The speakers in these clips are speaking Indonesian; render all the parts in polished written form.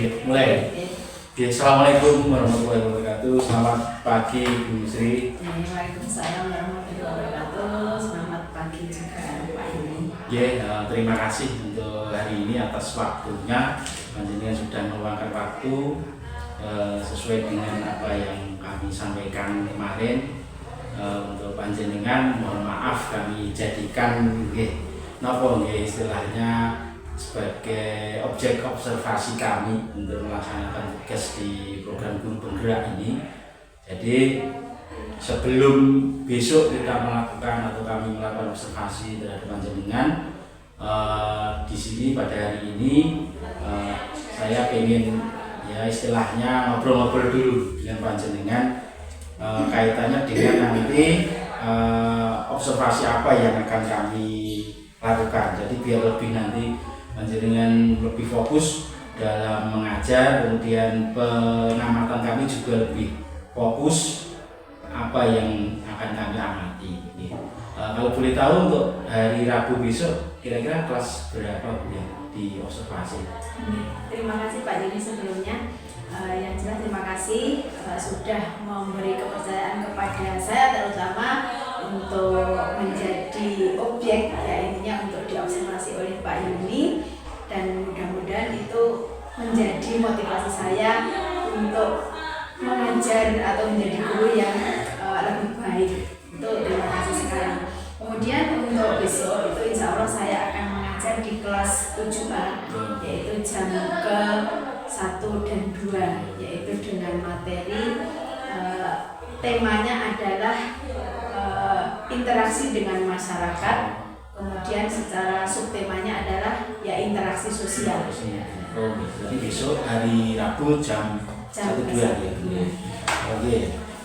mulai. Oke, assalamualaikum warahmatullahi wabarakatuh. Selamat pagi Bu Sri. Waalaikumsalam warahmatullahi wabarakatuh. Selamat pagi juga Pak Yuni. Terima kasih untuk hari ini atas waktunya. Panjenengan sudah meluangkan waktu sesuai dengan apa yang kami sampaikan kemarin. Untuk panjenengan mohon maaf kami jadikan istilahnya sebagai objek observasi kami untuk melaksanakan tugas di program Guru Penggerak ini. Jadi sebelum besok kita melakukan atau kami melakukan observasi terhadap panjenengan di sini pada hari ini, saya ingin istilahnya ngobrol-ngobrol dulu dengan panjenengan kaitannya dengan nanti observasi apa yang akan kami lakukan. Jadi biar lebih nanti panjenengan lebih fokus dalam mengajar, kemudian pengamatan kami juga lebih fokus apa yang akan kami amati. Kalau boleh tahu untuk hari Rabu besok kira-kira kelas berapa Bu ya di observasi? Terima kasih Pak Yuni sebelumnya. Yang jelas terima kasih sudah memberi kepercayaan kepada saya terutama untuk menjadi objek intinya untuk diobservasi oleh Pak Yuni, dan mudah-mudahan itu menjadi motivasi saya untuk mengajar atau menjadi guru yang lebih baik. Itu terima kasih sekarang. Kemudian untuk besok itu insya Allah saya akan mengajar di kelas 7A, yaitu jam ke 1 dan 2, yaitu dengan materi temanya adalah interaksi dengan masyarakat. Kemudian secara subtemanya adalah interaksi sosial. Jadi besok hari Rabu jam 1-2 ya. Oke,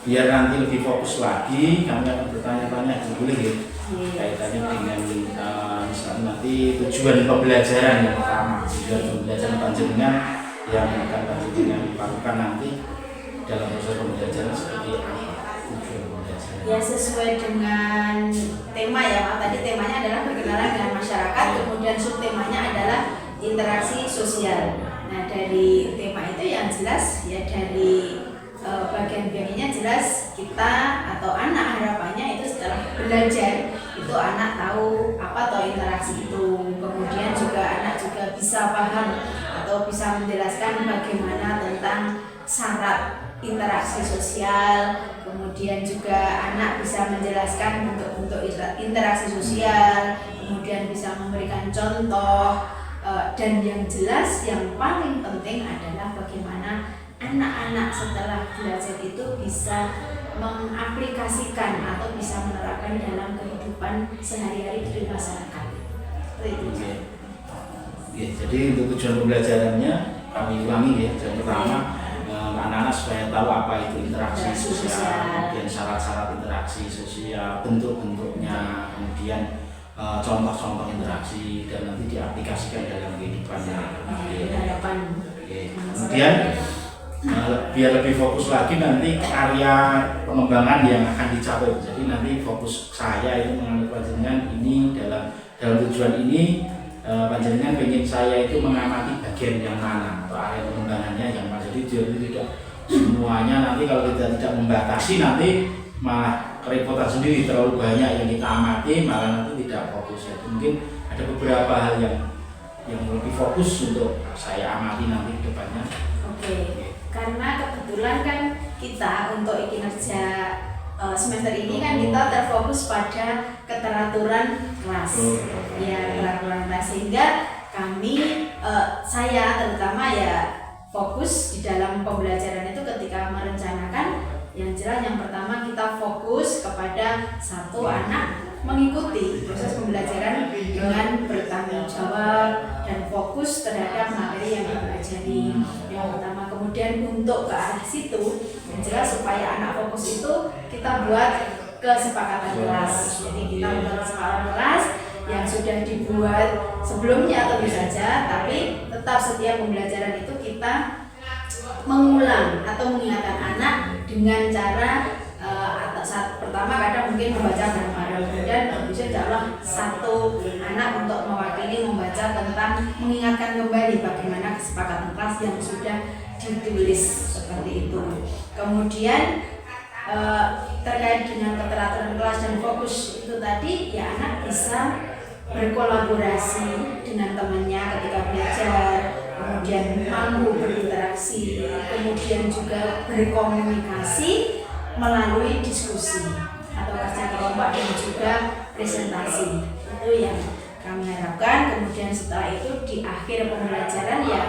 biar nanti lebih fokus lagi kami akan bertanya-tanya boleh ya kaitannya dengan misalnya nanti tujuan pembelajaran yang pertama, tujuan pembelajaran panjenengan yang akan panjenengan lakukan nanti dalam proses pembelajaran seperti apa tujuan pembelajaran? Ya sesuai dengan tema ya, tadi temanya adalah berkenalan dengan masyarakat, kemudian subtemanya adalah interaksi sosial. Nah dari tema itu yang jelas ya dari bagian bagiannya jelas kita atau anak harapannya itu setelah belajar itu anak tahu apa atau interaksi itu, kemudian juga anak juga bisa paham atau bisa menjelaskan bagaimana tentang syarat interaksi sosial, kemudian juga anak bisa menjelaskan bentuk-bentuk interaksi sosial, kemudian bisa memberikan contoh, dan yang jelas yang paling penting adalah bagaimana anak-anak setelah belajar itu bisa mengaplikasikan atau bisa menerapkan dalam kehidupan sehari-hari di masyarakat. Jadi untuk tujuan pembelajarannya kami ulangi ya. Yang pertama anak-anak supaya tahu apa itu interaksi sosial, kemudian syarat-syarat interaksi sosial, bentuk-bentuknya, kemudian contoh-contoh interaksi dan nanti diaplikasikan dalam kehidupannya. Kemudian biar lebih fokus lagi nanti area pengembangan yang akan dicapai. Jadi nanti fokus saya itu mengambil panjenengan ini dalam tujuan ini panjenengan ingin saya itu mengamati bagian yang mana atau area pengembangannya yang mana. Jadi tidak semuanya nanti kalau kita tidak membatasi nanti malah kerepotan sendiri, terlalu banyak yang kita amati malah nanti tidak fokus. Jadi mungkin ada beberapa hal yang lebih fokus untuk saya amati nanti ke depannya. Karena kebetulan kan kita untuk kinerja semester ini kan kita terfokus pada keteraturan kelas, keteraturan kelas, sehingga kami saya terutama fokus di dalam pembelajaran itu ketika merencanakan yang jelas yang pertama kita fokus kepada satu anak mengikuti proses pembelajaran dengan bertanggung jawab dan fokus terhadap materi yang dipelajari yang pertama. Kemudian untuk ke arah situ yang jelas supaya anak fokus itu kita buat kesepakatan kelas. Jadi kita buat kesepakatan kelas yang sudah dibuat sebelumnya tentu saja, tapi tetap setiap pembelajaran itu kita mengulang atau mengingatkan anak dengan cara saat pertama kadang mungkin membaca bareng-bareng, kemudian bisa dalam satu anak untuk mewakili membaca tentang mengingatkan kembali bagaimana kesepakatan kelas yang sudah ditulis seperti itu. Kemudian terkait dengan keteraturan kelas dan fokus itu tadi, ya anak bisa berkolaborasi dengan temannya ketika belajar, kemudian mampu berinteraksi, kemudian juga berkomunikasi melalui diskusi atau kerja kelompok dan juga presentasi. Itu yang kami harapkan. Kemudian setelah itu di akhir pembelajaran ya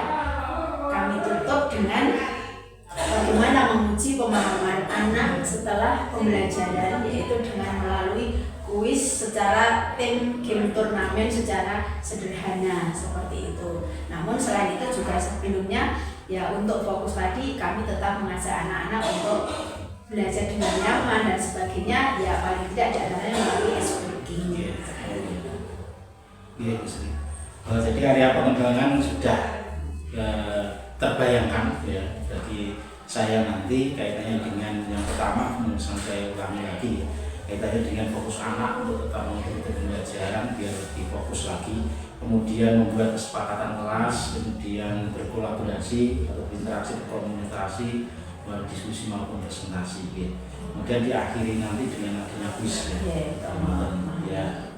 kami tutup dengan bagaimana menguji pemahaman anak setelah pembelajaran, yaitu dengan melalui kuis secara tim game turnamen secara sederhana seperti itu. Namun selain itu juga sebelumnya ya untuk fokus tadi kami tetap mengajak anak-anak untuk belajar dengan nyaman dan sebagainya, ya paling tidak diantaranya melalui speaking. Iya, jadi area pengembangan sudah terbayangkan ya bagi saya nanti kaitannya dengan yang pertama, misalnya saya ulangi lagi ya, kaitannya dengan fokus anak untuk tetap mengikuti pembelajaran biar lebih fokus lagi, kemudian membuat kesepakatan kelas, kemudian berkolaborasi atau berinteraksi, berkomunikasi, diskusi maupun presentasi gitu. Kemudian diakhiri nanti dengan adanya kuis ya.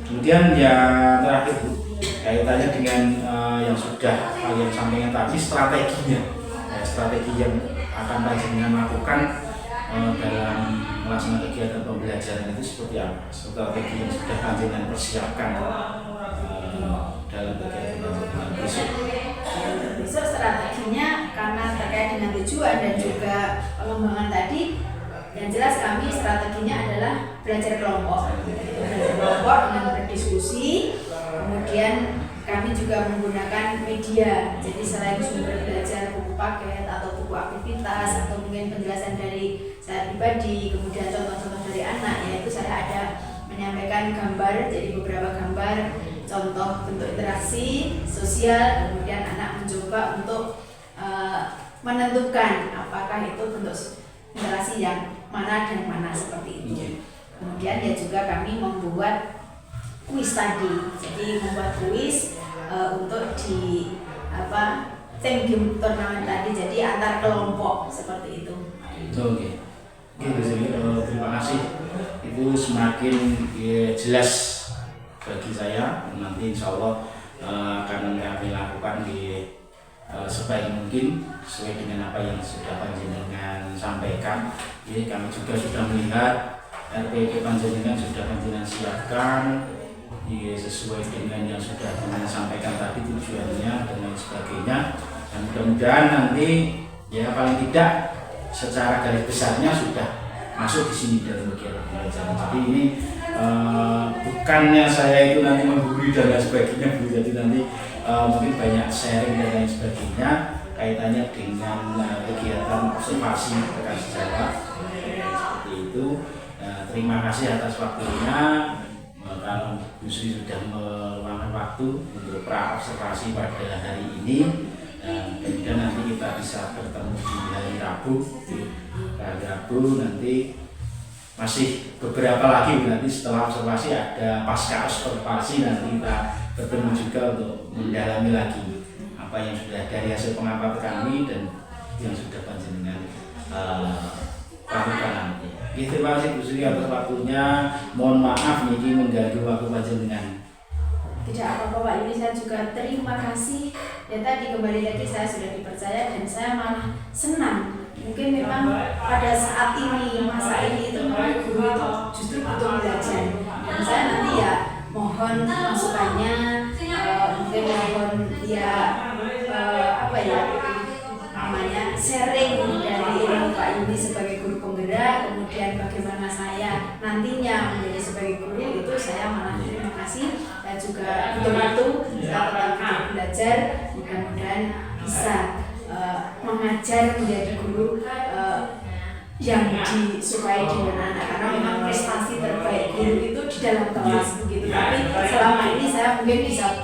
Kemudian yang terakhir Bu, kaitannya dengan yang sudah kalian sampaikan tadi, strategi yang akan panjenengan lakukan dalam melaksanakan kegiatan pembelajaran itu seperti apa? Strategi yang sudah panjenengan persiapkan dalam kegiatan pembelajaran besok. Besok strateginya karena terkait dengan tujuan dan juga pengembangan tadi, yang jelas kami strateginya adalah belajar kelompok dengan berdiskusi. Kemudian kami juga menggunakan media, jadi selain sumber belajar buku paket atau buku aktivitas atau mungkin penjelasan dari saya pribadi, kemudian contoh-contoh dari anak, yaitu saya ada menyampaikan gambar, jadi beberapa gambar contoh bentuk interaksi sosial, kemudian anak mencoba untuk menentukan apakah itu bentuk interaksi yang mana dan mana seperti itu. Kemudian ya juga kami membuat kuis tadi, jadi membuat kuis untuk di tim game turnamen tadi, jadi antar kelompok seperti itu. Oke, terima kasih. Itu semakin jelas bagi saya. Nanti insya Allah akan kami lakukan sebaik mungkin sesuai dengan apa yang sudah panjenengan sampaikan. Kami juga sudah melihat RPP panjenengan sudah panjenengan siapkan sesuai dengan yang sudah panjenengan sampaikan tadi, tujuannya dan lain sebagainya. Dan mudah-mudahan nanti ya paling tidak secara garis besarnya sudah masuk di sini dalam kegiatan pembelajaran. Jadi ini bukannya saya itu nanti menggurui dan lain sebagainya, jadi nanti mungkin banyak sharing dan lain sebagainya kaitannya dengan kegiatan observasi rekan sejawat seperti itu. Terima kasih atas waktunya. Kalau Bu Sri sudah meluangkan waktu untuk pra-observasi pada hari ini, dan kemudian nanti kita bisa bertemu di hari Rabu. Hari Rabu nanti masih beberapa lagi, nanti setelah observasi ada pasca observasi, nanti kita bertemu juga untuk mendalami lagi apa yang sudah dari hasil pengamatan kami dan yang sudah panjenengan lakukan nanti. Terima kasih Bu Sri atas waktunya. Mohon maaf ini mengganggu waktu panjenengan. Tidak apa-apa Pak Yuni, saya juga terima kasih. Ya tadi kembali lagi saya sudah dipercaya dan saya malah senang. Mungkin memang pada saat ini, masa ini itu memang guru itu justru butuh belajar. Dan saya nanti ya mohon masukannya, mungkin mohon ya sharing dari Pak Yuni sebagai guru penggerak, kemudian bagaimana saya nantinya menjadi sebagai guru, itu saya malah terima kasih. Saya juga butuh waktu, saya tetap belajar, mudah-mudahan bisa mengajar menjadi guru yang disukai dengan anak, karena memang prestasi terbaik guru itu di dalam kelas begitu. Tapi selama ini saya mungkin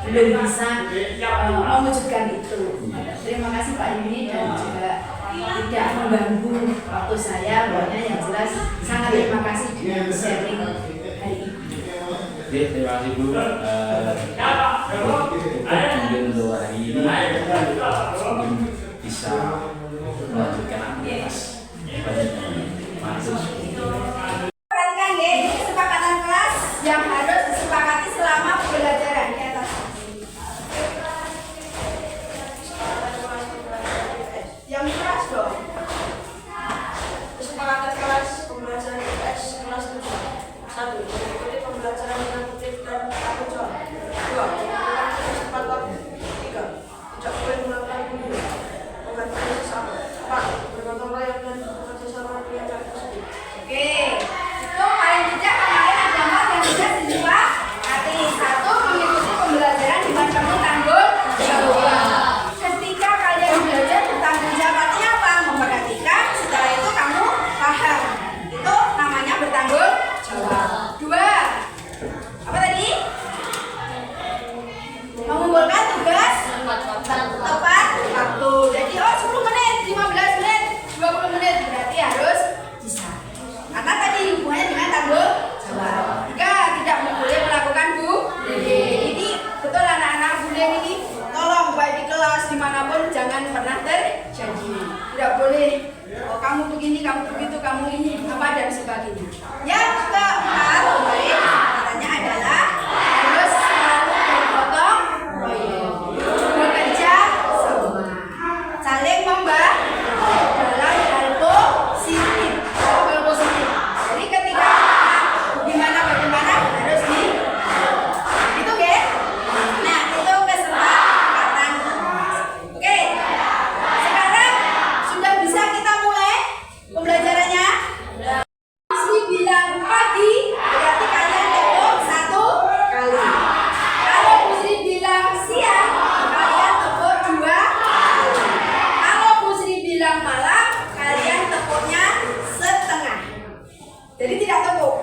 belum bisa mewujudkan itu. Terima kasih Pak Yuni dan juga tidak mengganggu waktu saya. Pokoknya yang jelas sangat terima kasih dengan sharing hari ini. Oke, terima kasih Bu. Mungkin untuk hari ini mungkin bisa melanjutkan aktivitas. Masuk. Perhatikan ya, ini kesepakatan kelas yang harus disepakati selama pembelajaran di atas. Yang keras dong. Kesepakatan kelas pembelajaran IPS kelas 7. 1. Mengikuti pembelajaran dengan tertib dan tanggung jawab. 2. Melakukan tugas tepat waktu. 3. Tidak boleh melakukan video. Menghargai sesama. 4. Bergotong royong dan bekerja sama di acara tersebut. Oke, itu paling tidak kemarin ada hal yang bisa disepakati. 1. Mengikuti pembelajaran dengan penuh tanggung jawab. Ketika kalian belajar bertanggung jawab, artinya apa? Memperhatikan, setelah itu kamu paham. Itu namanya bertanggung jawab. 2. Apa tadi? Mengumpulkan tugas tepat waktu. Jadi 10 menit, 15 menit, 20 menit berarti harus bisa. Karena tadi hubungannya dengan tanggung jawab. Juga tidak boleh melakukan bullying. Ini betul anak-anak bullying ini. Tolong baik di kelas dimanapun jangan pernah terjadi. Tidak boleh. Oh kamu begini, kamu begitu, kamu ini apa dan sebagainya. Yang keempat, baik katanya adalah harus selalu bergotong royong, bekerja sama, saling membantu dalam hal positif. Hal positif. Jadi ketika bagaimana harus di itu ke. Nah itu kesepakatan. Oke. Sekarang sudah bisa kita mulai pembelajarannya. Mesti bilang pagi berarti kalian tepuk 1 kali. Kalau Busri bilang siang kalian tepuk 2 kali. Kalau Busri bilang malam kalian tepuknya setengah. Jadi tidak tepuk.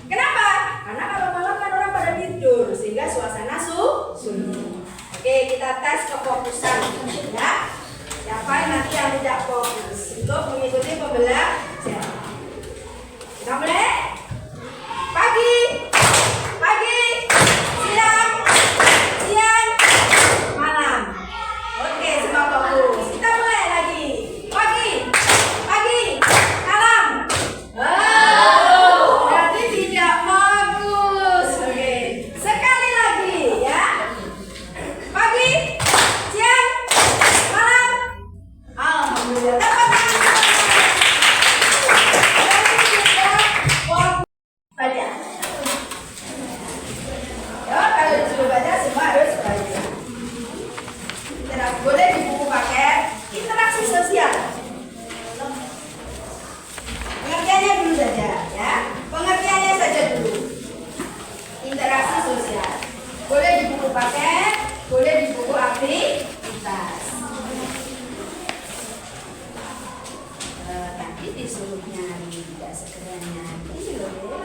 Kenapa? Karena kalau malam kan orang pada tidur sehingga suasana sunyi. Oke, kita tes kefokusan ya. Siapa nanti yang tidak fokus untuk mengikuti pembelajaran? Kita mulai. Pagi, siang, malam. Oke, semua fokus. Kita mulai lagi. Pagi, malam. Oh, berarti tidak fokus. Oke, sekali lagi ya. Pagi, siang, malam. Alhamdulillah. Dapat tangan. Berarti tidak fokus. Baca. Ya, kalau disuruh baca semua harus baca. Tidak boleh di buku paket. Interaksi sosial. Pengertiannya dulu saja ya. Pengertiannya saja dulu. Interaksi sosial. Boleh di buku paket, boleh di buku aktivitas. Tadi disuruh nyari, tidak segera nyari loh.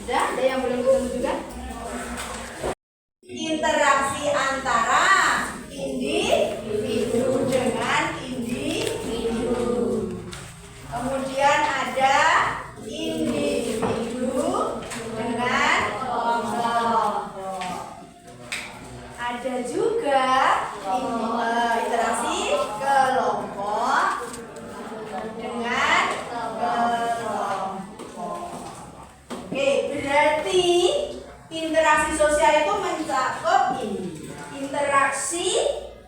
Sudah, ada yang belum ketemu juga? Interaksi antara individu dengan individu. Kemudian ada individu dengan kelompok. Ada juga interaksi kelompok dengan kelompok. Oke, berarti interaksi sosial itu mencakup ini. Interaksi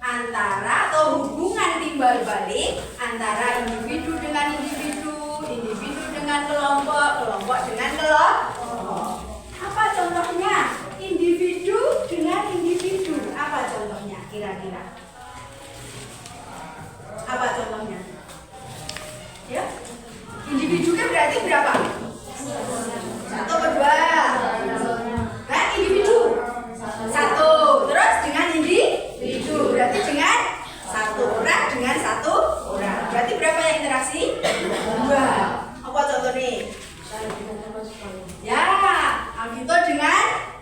antara atau hubungan timbal balik antara individu dengan individu, individu dengan kelompok, kelompok dengan kelompok. Apa contohnya? Individu dengan individu. Apa contohnya kira-kira? Apa contohnya? Ya? Individu kan berarti berapa? 1 atau 2? Kan individu 1. Terus dengan individu berarti dengan 1 orang dengan 1 orang. Berarti berapa yang interaksi? 2. Apa contoh nih? Ya, Alvito dengan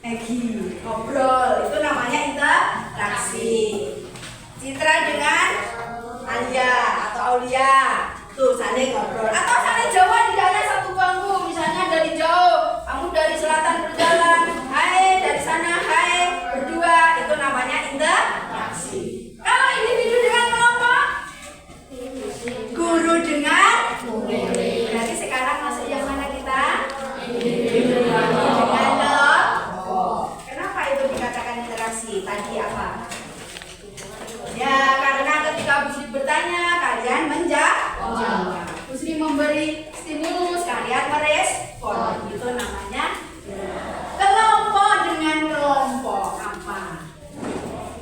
Egi. apa? Ya, karena ketika Bu Sri bertanya, kalian menjawab. Bu Sri memberi stimulus, kalian merespon. Itu namanya kelompok dengan kelompok. Apa?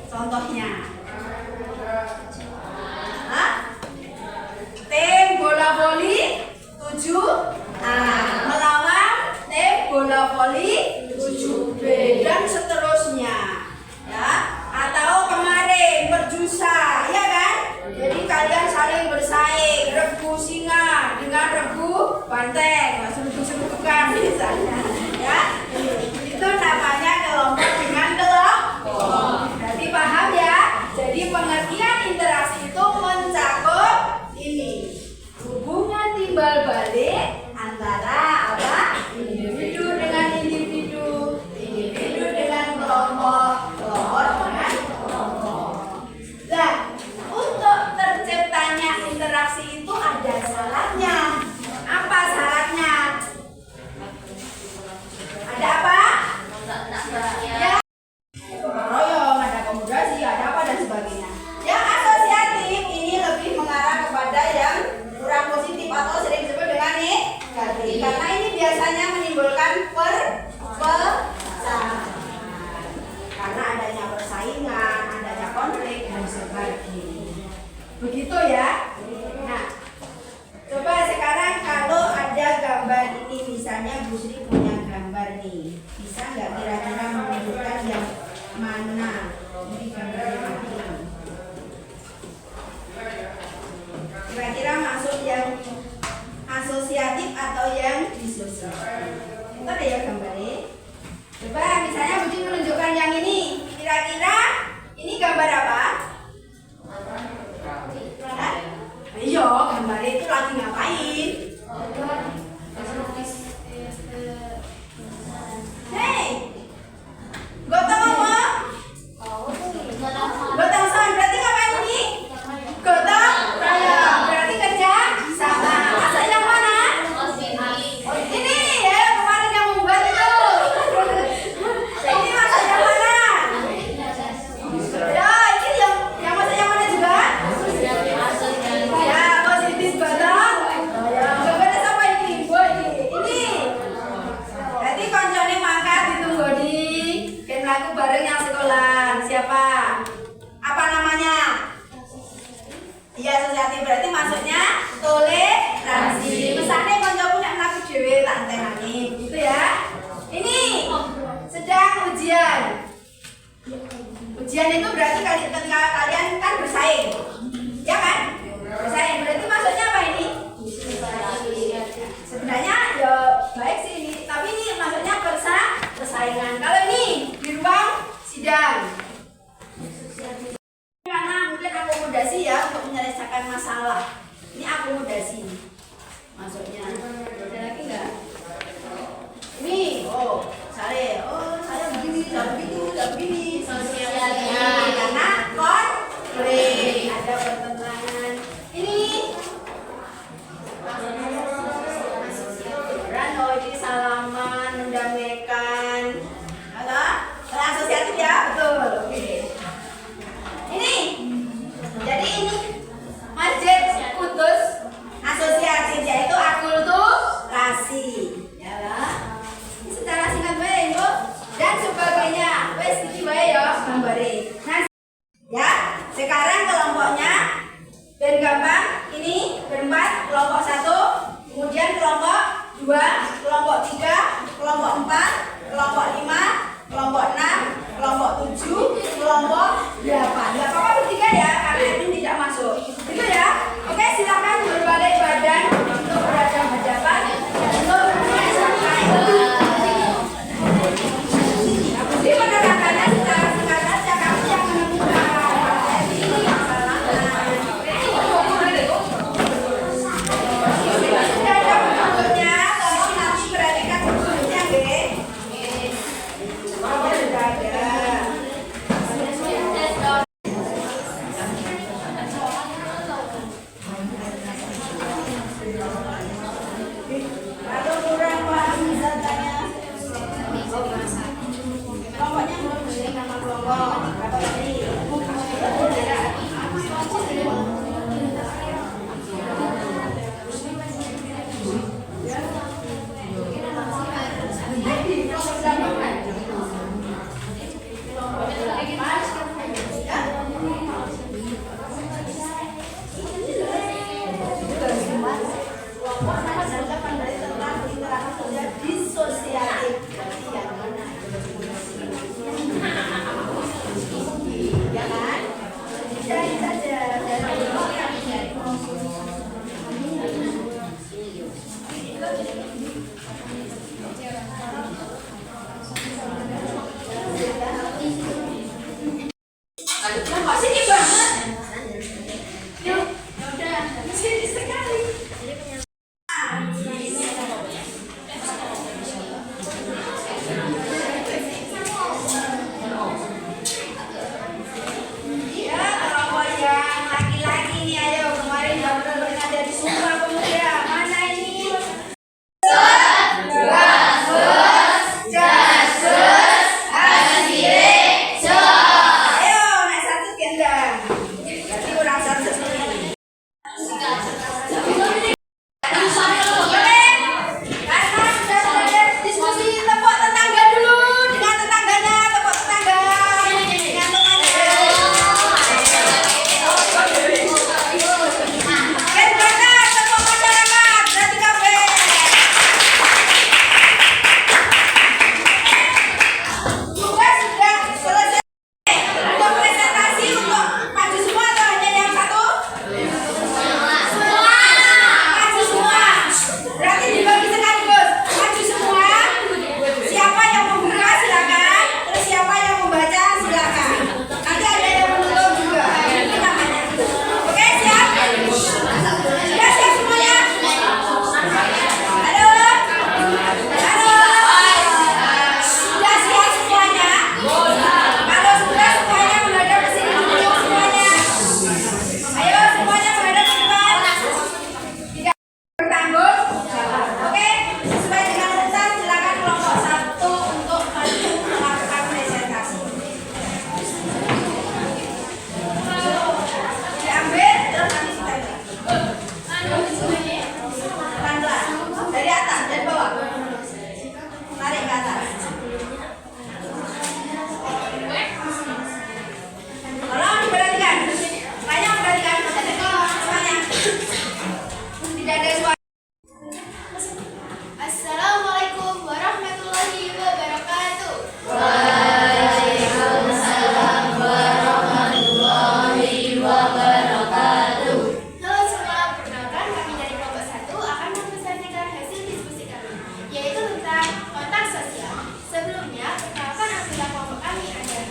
Contohnya? Hah? Tim bola voli 7A melawan tim bola voli 7B dan seterusnya, ya. Atau kemarin berjusa, ya kan? Jadi kalian saling bersaing, regu singa dengan regu banteng, serbu-serbukan misalnya, ya. Itu namanya kelompok dengan kelompok. Berarti paham ya? Jadi pengertian interaksi itu mencakup ini, hubungan timbal balik antara apa? Individu dengan individu, individu dengan kelompok, kelompok dengan kelompok. Nah, untuk terciptanya interaksi itu ada syaratnya. Apa syaratnya? Ada apa? Ya, royong, ada akomodasi, ada apa dan sebagainya. Yang asosiatif ini lebih mengarah kepada yang kurang positif atau sering disebut dengan negatif. Karena ini biasanya menimbulkan perpecahan. Karena adanya persaingan, adanya konflik dan sebagainya. Begitu ya. Nah, coba sekarang kalau ada gambar ini, misalnya Bu Sri punya gambar nih, bisa nggak kira-kira menunjukkan yang mana? Ini gambarnya mati. Kira-kira masuk yang asosiatif atau yang disosiatif? Itu ada ya gambarnya. Coba misalnya Bu Sri menunjukkan yang ini, kira-kira ini gambar apa? Hah? Iya, gambar itu lagi ngapain? Hei, gotong apa? Gotong son, berarti ngapain ini? Gotong royong, berarti kerja sama. Masak yang mana? Ini ya, kemarin yang membuat itu. Ini masak yang mana? Ya, ini yang masak yang mana juga? Ya, positif gotong royong. Gambarnya siapa ini? Bu, ini. Berarti koncone mangkat ditunggu di gen laku bareng yang sekolah. Siapa? Apa namanya? Iya, asosiatif, berarti maksudnya toleransi. Misalnya konco punya laku dhewe tak entenani, gitu ya. Ini sedang ujian. Ujian itu berarti ketika kalian kan bersaing. Ya kan? Bersaing, berarti maksudnya apa ini? Sebenarnya ya baik sih ini, tapi ini maksudnya persaingan. Kalau ini di ruang sidang, karena mungkin akomodasi ya untuk menyelesaikan masalah. Ini akomodasi maksudnya. Ada lagi nggak? Ini, oh, saya begini, tidak begitu, tidak begini. Nah, karena konflik, ada pertentangan. Ini oh, ini salaman, mendamaikan. Halo? Asosiatif ya? Betul. Oke. Ini. Jadi ini Masjid Kudus asosiatif, yaitu akulturasi. Ya lah. Ini secara singkat baik, Bu. Dan sebagainya. Wes iki bae ya. kok sini banget. Yuk, udah, sini sekali. Ya, kalau yang laki-laki nih, ayo kemarin yang ada di Sumba Pemuda, mana ini? Ayo, naik satu gendang. Berarti kurang satu nih. Karena sudah mulai diskusi tepuk tetangga dulu dengan tetangganya, tepuk tetangga dengan temannya. Bagaimana tepuk masyarakat, berarti kafe. Tugas sudah selesai. Udah presentasi untuk maju semua atau hanya yang satu? Maju semua. Berarti dibagi sekaligus. Maju semua. Siapa yang membuka silakan. Terus siapa yang membaca silakan. Nanti ada yang menutup juga. Itu namanya. Oke, siap? Sudah siap semuanya? Halo? Halo? Sudah siap semuanya? Kalau sudah semuanya menghadap ke sini dulu semuanya. Ayo semuanya menghadap ke depan. Tidak bertanggung. Oke, sesuai dengan urutan silakan kelompok 1 untuk maju melakukan presentasi. Diambil terus nanti ditempel. Pelan-pelan dari atas dan bawah. Tarik ke atas. Tolong diperhatikan. Banyak perhatikan semuanya. Tidak ada suara. Assalamualaikum warahmatullahi wabarakatuh. Halo semua, perkenalkan kami dari kelompok 1 akan mempresentasikan hasil diskusi kami, yaitu tentang kontak sosial. Sebelumnya, perkenalkan anggota kelompok kami ada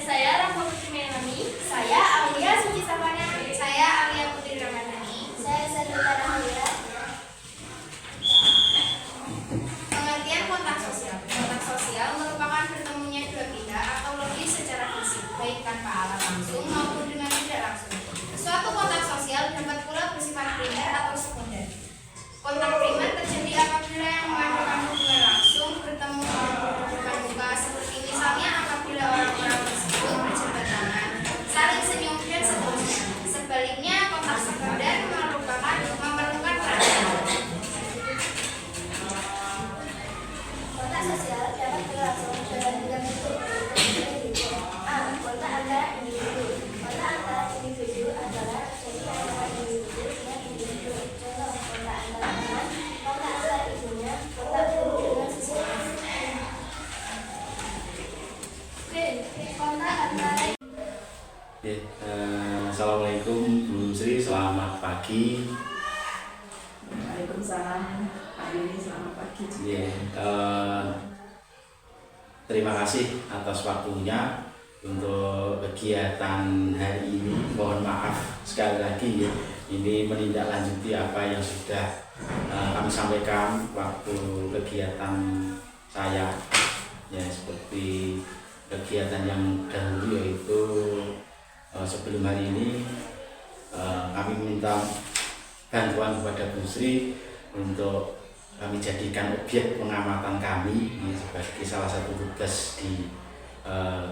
saya Rahma Putri Melani, saya Aulia Suci Savana, saya Aulia Putri Ramadhani, saya Sadula Rahmawira. Pengertian kontak sosial. Kontak sosial merupakan bertemunya dua pihak atau lebih secara fisik, baik tanpa alat langsung maupun dengan tidak langsung. Suatu kontak sosial dapat pula bersifat primer atau sekunder. Kontak primer terjadi apabila yang mengadakan hubungan langsung bertemu dengan muka, seperti misalnya apabila orang-orang tersebut berjabat tangan, saling senyum dan seterusnya. Sebaliknya, kontak sekunder memerlukan perhatian. Kontak sosial dapat berlangsung dalam tiga bentuk. A. Kontak antara individu. Kontak antara individu adalah terjadi antara individu dengan individu. Contoh, kontak antara teman, kontak antara ibunya, kontak guru dengan siswa. B. Kontak antara Oke, Assalamualaikum Bu Sri, selamat pagi. Waalaikumsalam. Pak Yuni, selamat pagi. Terima kasih atas waktunya untuk kegiatan hari ini. Mohon maaf sekali lagi ya, ini menindaklanjuti apa yang sudah kami sampaikan waktu kegiatan saya. Ya, seperti kegiatan yang dahulu, yaitu sebelum hari ini kami minta bantuan kepada Bu Sri untuk kami jadikan objek pengamatan kami sebagai salah satu tugas di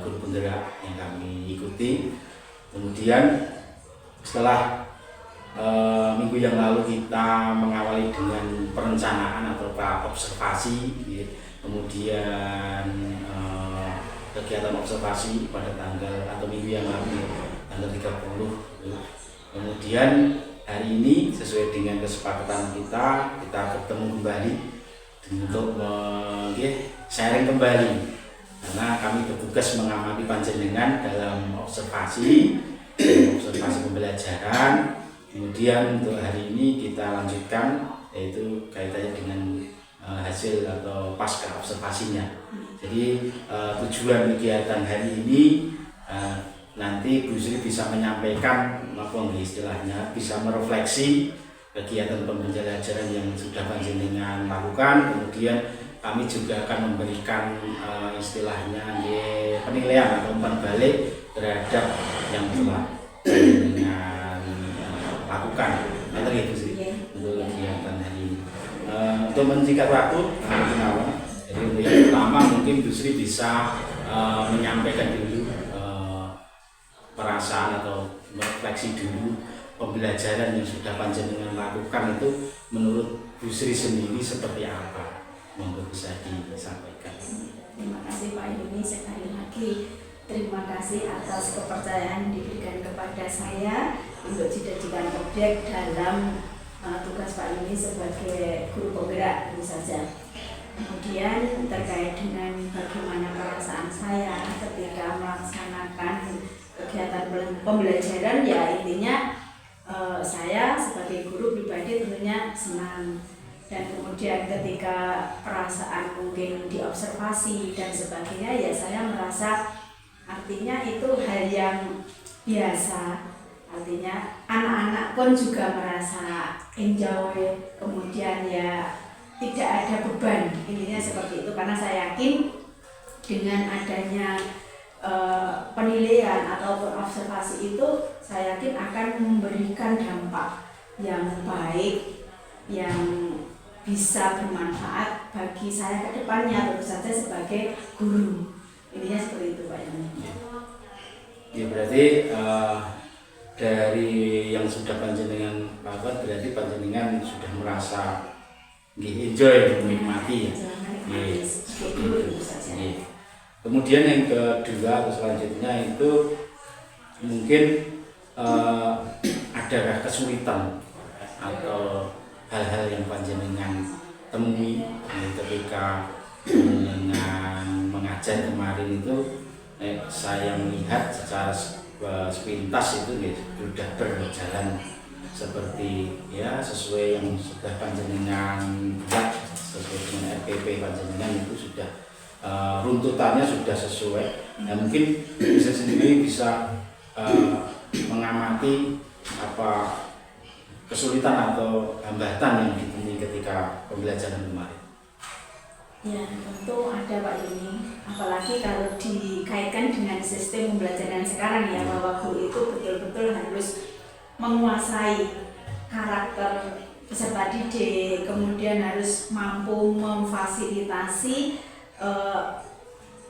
grup penggerak yang kami ikuti. Kemudian setelah minggu yang lalu kita mengawali dengan perencanaan atau observasi, kemudian kegiatan observasi pada tanggal atau minggu yang lalu tanggal 30. Kemudian hari ini sesuai dengan kesepakatan kita bertemu kembali untuk sharing kembali, karena kami bertugas mengamati panjenengan dalam observasi pembelajaran. Kemudian untuk hari ini kita lanjutkan, yaitu kaitannya dengan hasil atau pasca observasinya. Jadi tujuan kegiatan hari ini nanti Bu Sri bisa menyampaikan apa istilahnya, bisa merefleksi kegiatan pembelajaran yang sudah panjenengan lakukan. Kemudian kami juga akan memberikan istilahnya penilaian atau umpan balik terhadap yang telah panjenengan lakukan. Nanti itu sih untuk kegiatan hari ini. Untuk menyingkat waktu, jadi untuk yang pertama mungkin Bu Sri bisa menyampaikan dulu perasaan atau merefleksi dulu pembelajaran yang sudah panjenengan lakukan itu menurut Bu Sri sendiri seperti apa, monggo bisa disampaikan. Terima kasih Pak Yuni, sekali lagi terima kasih atas kepercayaan diberikan kepada saya untuk dijadikan objek dalam tugas Pak Yuni sebagai guru penggerak tentu saja. Kemudian terkait dengan bagaimana perasaan saya ketika melaksanakan kegiatan pembelajaran, ya intinya saya sebagai guru pribadi tentunya senang. Dan kemudian ketika perasaan mungkin diobservasi dan sebagainya, ya saya merasa artinya itu hal yang biasa. Artinya anak-anak pun juga merasa enjoy, kemudian ya tidak ada beban, intinya seperti itu. Karena saya yakin dengan adanya penilaian ataupun observasi itu, saya yakin akan memberikan dampak yang baik, yang bisa bermanfaat bagi saya ke depannya, tentu saja sebagai guru. Intinya seperti itu Pak Yani. Ya berarti dari yang sudah panjenengan lakukan, berarti panjenengan sudah merasa enjoy, menikmati ya. Kemudian yang kedua atau selanjutnya itu mungkin adakah kesulitan atau hal-hal yang panjenengan temui ketika panjenengan mengajar kemarin itu? Saya melihat secara sepintas itu sudah berjalan seperti ya sesuai yang sudah panjenengan buat, sesuai dengan RPP panjenengan itu sudah runtutannya sudah sesuai. Nah, mungkin bisa sendiri bisa mengamati apa kesulitan atau hambatan yang ditemui ketika pembelajaran kemarin. Ya, tentu ada Pak Yuni, apalagi kalau dikaitkan dengan sistem pembelajaran sekarang ya, bahwa guru itu betul-betul harus menguasai karakter peserta didik, kemudian harus mampu memfasilitasi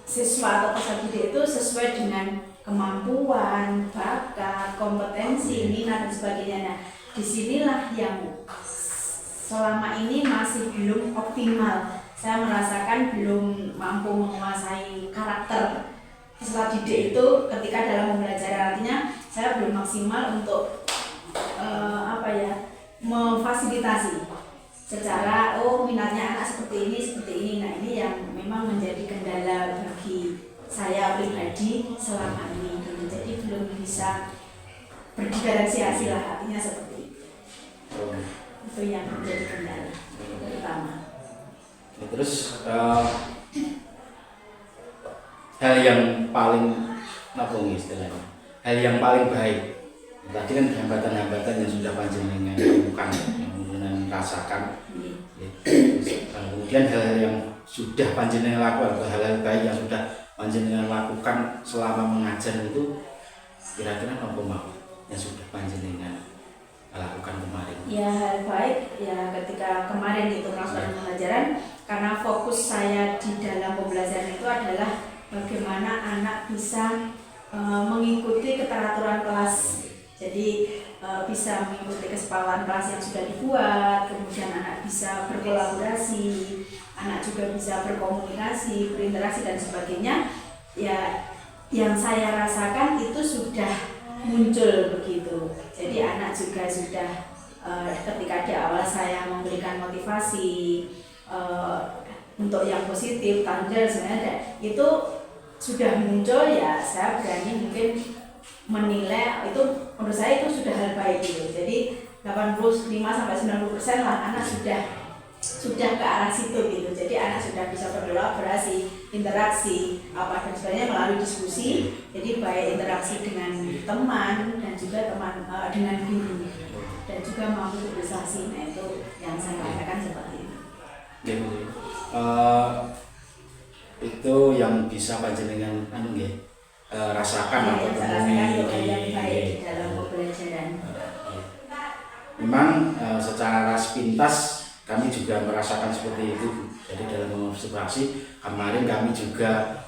siswa atau peserta didik itu sesuai dengan kemampuan, bakat, kompetensi, minat dan sebagainya. Nah, disinilah yang selama ini masih belum optimal. Saya merasakan belum mampu menguasai karakter peserta didik itu ketika dalam pembelajaran. Artinya saya belum maksimal untuk memfasilitasi secara minatnya anak seperti ini. Nah, ini yang memang menjadi kendala bagi saya pribadi selama ini. Jadi belum bisa berdiferensiasi lah, artinya seperti itu. Itu yang menjadi kendala pertama. Terus hal yang paling istilahnya, hal yang paling baik tadi kan hambatan-hambatan yang sudah panjenengan lakukan, yang panjenengan rasakan. Kemudian hal-hal yang sudah panjenengan lakukan atau hal-hal baik yang sudah panjenengan lakukan selama mengajar itu kira-kira apa mau yang sudah panjenengan lakukan kemarin? Ya, hal baik ya ketika kemarin itu melaksanakan pembelajaran, karena fokus saya di dalam pembelajaran itu adalah bagaimana anak bisa mengikuti keteraturan kelas. Jadi bisa mengikuti kesepakatan kelas yang sudah dibuat, kemudian anak bisa berkolaborasi, anak juga bisa berkomunikasi, berinteraksi dan sebagainya. Ya, yang saya rasakan itu sudah muncul begitu. Jadi anak juga sudah ketika di awal saya memberikan motivasi untuk yang positif, tanggal sebenarnya itu sudah muncul, ya saya berani mungkin menilai itu, menurut saya itu sudah hal baik gitu. Jadi 85-90% lah anak sudah sudah ke arah situ gitu. Jadi anak sudah bisa berkolaborasi, interaksi apa dan sebagainya melalui diskusi. Jadi baik interaksi dengan teman dan juga teman dengan guru dan juga mampu bersosialisasi. Nah itu yang saya katakan seperti itu. Itu yang bisa panjenengan rasakan atau temui temui yang baik di dalam pembelajaran. Memang secara sepintas kami juga merasakan seperti itu. Jadi dalam mengobservasi kemarin kami juga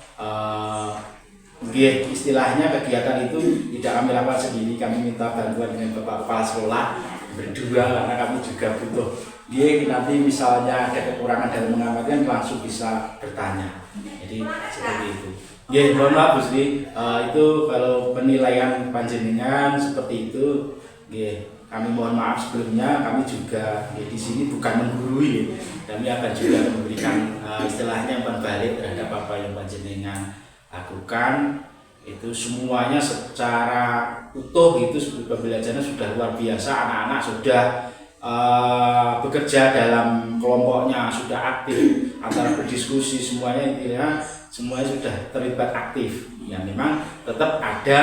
istilahnya kegiatan itu tidak kami lakukan sendiri. Kami minta bantuan dengan Bapak Kepala Sekolah berdua karena kami juga butuh. Dia nanti misalnya ada kekurangan dalam mengamati langsung bisa bertanya. Jadi seperti itu. Ya, mohon maaf Bu Sri, itu kalau penilaian panjenengan seperti itu, kami mohon maaf sebelumnya. Kami juga di sini bukan menggurui, kami akan juga memberikan istilahnya balik terhadap apa yang panjenengan lakukan. Itu semuanya secara utuh itu pembelajarannya sudah luar biasa. Anak-anak sudah bekerja dalam kelompoknya, sudah aktif antara berdiskusi, semuanya sudah terlibat aktif. Ya memang tetap ada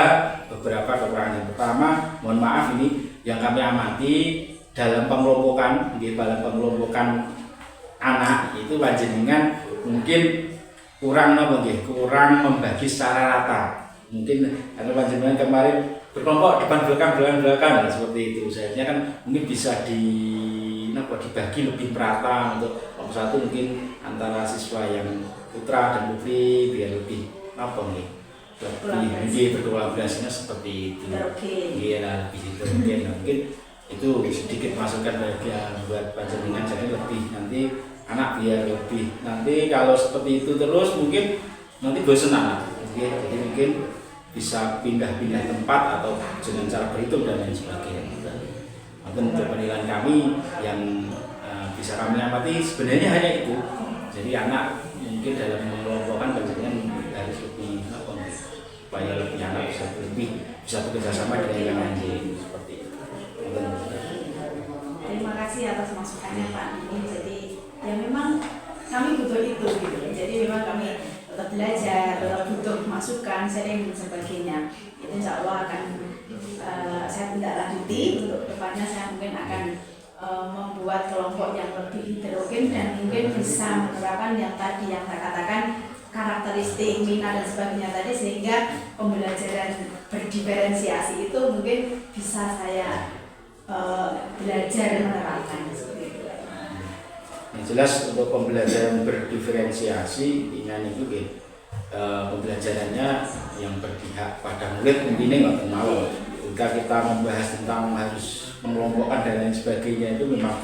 beberapa kekurangan. Yang pertama, mohon maaf ini yang kami amati dalam pengelompokan anak itu panjenengan mungkin kurang membagi secara rata. Mungkin karena panjenengan kemarin berkelompok depan belakang seperti itu. Seharusnya kan mungkin bisa dibagi lebih merata untuk kelompok satu lebih siswa yang putra dan putri biar lebih lebih berkolaborasinya seperti itu. Iya, lebih itu mungkin itu sedikit masukan buat panjenengan, jadi lebih nanti anak biar lebih nanti kalau seperti itu terus mungkin nanti bosan anak. Jadi mungkin bisa pindah-pindah tempat atau dengan cara berhitung dan lain sebagainya. Untuk penilaian kami yang bisa kami amati sebenarnya hanya itu. Jadi anak mungkin dalam mengelompokkan panjenengan harus lebih supaya lebih anak bisa bekerja sama dengan yang lain seperti itu. Terima kasih atas masukannya Pak. Jadi ya memang kami butuh itu gitu. Jadi memang kami tetap belajar, tetap butuh masukan, sharing dan sebagainya. Itu insya Allah akan saya tidak lanjuti. Untuk depannya saya mungkin akan membuat kelompok yang lebih heterogen dan mungkin bisa menerapkan yang tadi yang saya katakan karakteristik, minat dan sebagainya tadi, sehingga pembelajaran berdiferensiasi itu mungkin bisa saya belajar menerapkan seperti itu. Yang jelas untuk pembelajaran berdiferensiasi ingat itu pembelajarannya yang berpihak pada murid intinya nggak mau. Jika kita membahas tentang harus mengelompokkan dan lain sebagainya itu memang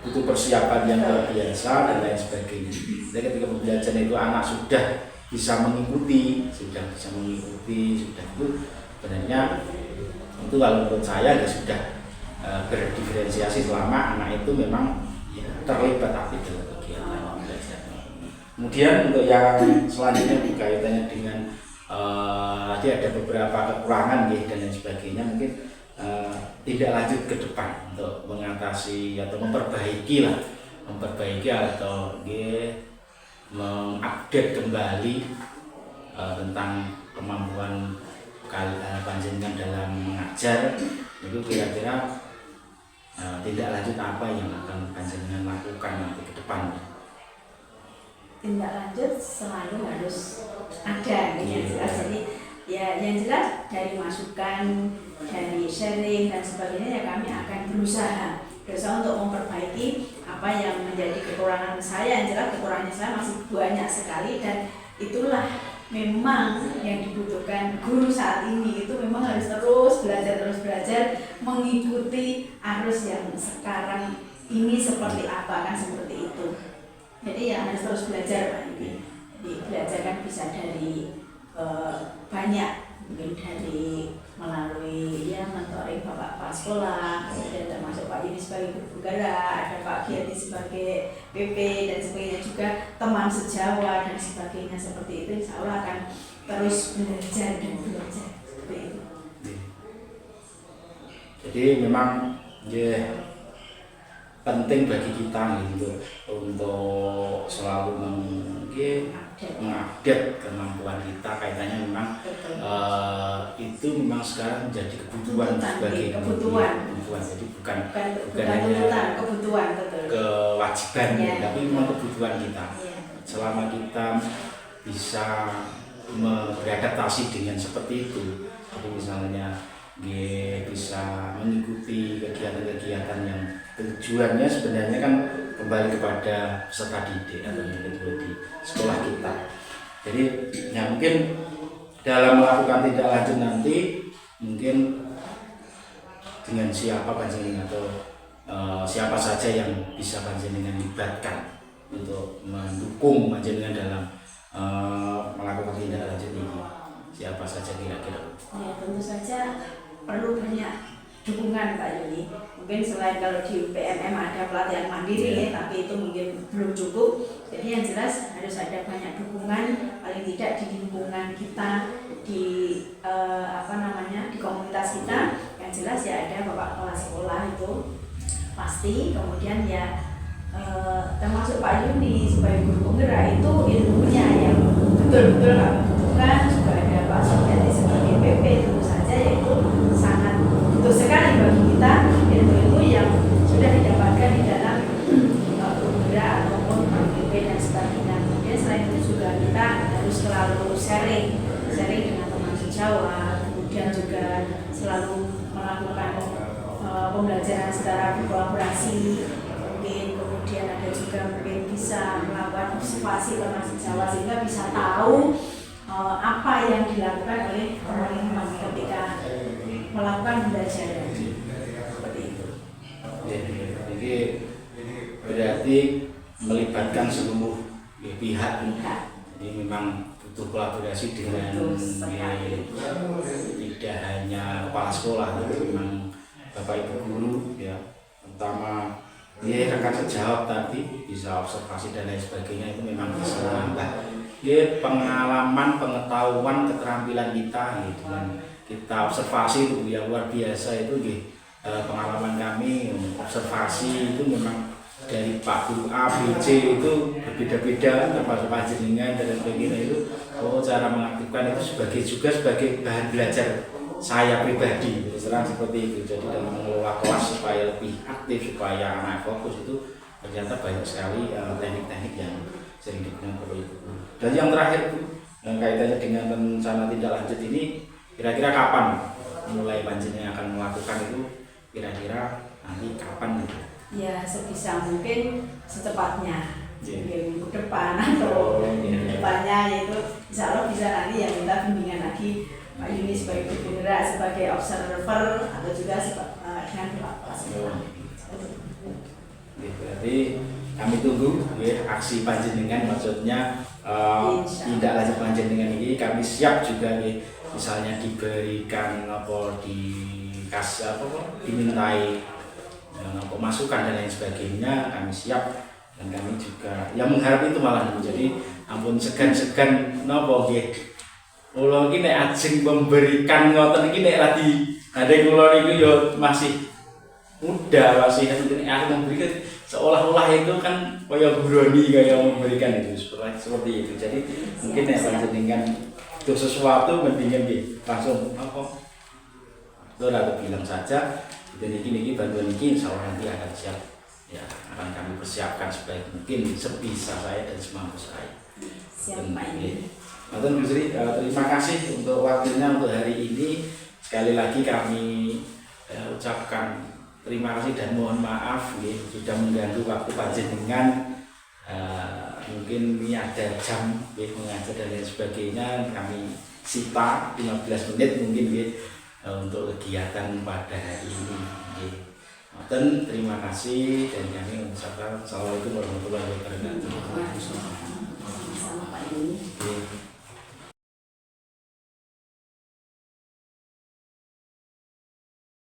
butuh persiapan yang luar biasa dan lain sebagainya. Jadi ketika pembelajaran itu anak sudah bisa mengikuti, sudah itu sebenarnya itu kalau menurut saya sudah berdiferensiasi selama anak itu memang terlibat aktif dalam kegiatan pembelajaran. Kemudian untuk yang selanjutnya berkaitannya dengan tadi ada beberapa kekurangan dan lain sebagainya, mungkin tidak lanjut ke depan untuk mengatasi atau memperbaiki atau mengupdate kembali tentang kemampuan panjenengan dalam mengajar. Itu kira-kira tindak lanjut apa yang akan panjenengan lakukan nanti ke depan? Tindak lanjut selalu harus ada yang jelas. Jadi ya yang jelas dari masukan, dari sharing dan sebagainya ya kami akan berusaha untuk memperbaiki apa yang menjadi kekurangan saya. Yang jelas kekurangan saya masih banyak sekali dan itulah memang yang dibutuhkan guru saat ini. Itu memang harus terus belajar mengikuti arus yang sekarang ini seperti apa, kan seperti itu. Jadi ya harus terus belajar Pak ini. Jadi belajar kan bisa dari banyak, mungkin dari melalui mentoring Bapak Kepala Sekolah, kemudian termasuk Pak Yuni sebagai guru gerak, ada Pak Giati sebagai PP dan sebagainya, juga teman sejawat dan sebagainya seperti itu. Insya Allah akan terus belajar seperti itu. Jadi memang penting bagi kita gitu untuk selalu mengupdate kemampuan kita. Kaitannya memang itu memang sekarang menjadi kebutuhan sebagai kebutuhan. Jadi bukan hanya kebutuhan, betul. Kewajiban, tapi memang kebutuhan kita. Selama kita bisa beradaptasi dengan seperti itu, jadi misalnya bisa mengikuti kegiatan-kegiatan yang tujuannya sebenarnya kan kembali kepada peserta didik atau murid-murid di sekolah kita. Jadi ya mungkin dalam melakukan tindak lanjut nanti mungkin dengan siapa panjenengan atau siapa saja yang bisa panjenengan libatkan untuk mendukung panjenengan dalam melakukan tindak lanjut ini, siapa saja kira-kira? Ya tentu saja perlu banyak dukungan Pak Yuni. Mungkin selain kalau di PMM ada pelatihan mandiri tapi itu mungkin belum cukup. Jadi yang jelas harus ada banyak dukungan, paling tidak di lingkungan kita, di di komunitas kita. Yang jelas ya ada bapak kepala sekolah itu pasti, kemudian ya termasuk Pak Yuni sebagai guru penggerak itu ilmunya yang betul-betul kami butuhkan. Juga ada Pak Sofiati sebagai PP, tentu saja yaitu sangat butuh sekali bagi kita ilmu-ilmu yang sudah didapatkan di dalam guru penggerak ataupun PP dan sebagainya. Kemudian selain itu juga kita harus selalu sharing dengan teman sejawat, kemudian juga selalu melakukan pembelajaran secara berkolaborasi. Kemudian ada juga mungkin bisa melakukan observasi teman sejawat sehingga bisa tahu apa yang dilakukan oleh teman-teman ketika melakukan pembelajaran seperti itu. Jadi berarti melibatkan seluruh pihak. Jadi memang butuh kolaborasi dengan tidak hanya kepala sekolah, tapi memang bapak ibu guru ya, terutama rekan sejawat tadi bisa observasi dan lain sebagainya, itu memang bisa menambah pengalaman, pengetahuan, keterampilan kita gitu kan. Kita observasi itu yang luar biasa itu pengalaman kami observasi itu memang dari Pak Guru A, B, C itu berbeda-beda, termasuk panjenengan dan sebagainya itu cara mengaktifkan itu sebagai bahan belajar saya pribadi seperti itu. Jadi dalam mengelola kelas supaya lebih aktif, supaya anak fokus itu ternyata banyak sekali teknik-teknik yang sering digunakan oleh ibu. Dan yang terakhir Bu, yang kaitannya dengan rencana tindak lanjut ini, kira-kira kapan mulai panjenengan akan melakukan itu, kira-kira nanti kapan gitu? Ya sebisa mungkin secepatnya, mungkin minggu depan atau depannya, yaitu insya Allah bisa nanti yang kita bimbingan lagi Pak Yuni sebagai penggerak, sebagai observer, atau juga dengan Pak Pelaksana. Berarti kami tunggu aksi panjenengan, maksudnya tindak lanjut panjenengan ini kami siap juga misalnya diberikan dimintai masukan dan lain sebagainya, kami siap. Dan kami juga yang mengharap itu malah jadi ampun segan-segan kula iki nek ajeng memberikan ngoten iki nek lagi ade kula niku ya masih muda, masih aku memberikan seolah-olah itu kan kaya guroni kaya memberikan itu seperti itu. Jadi mungkin nek panjenengan untuk sesuatu mendingan langsung ora bilang saja dan niki bantuan niki insyaallah nanti akan siap ya, akan kami persiapkan sebaik mungkin sebisa saya dan semampu saya. Siap Pak Yuni. Matur Bu Sri, terima kasih untuk waktunya untuk hari ini. Sekali lagi kami ucapkan terima kasih dan mohon maaf sudah mengganggu waktu panjenengan. Mungkin ini ada jam mengajar dan lain sebagainya, kami sita 15 menit mungkin untuk kegiatan pada hari ini. Dan terima kasih dan kami mengucapkan Assalamualaikum warahmatullahi wabarakatuh. Sama Pak Yuni.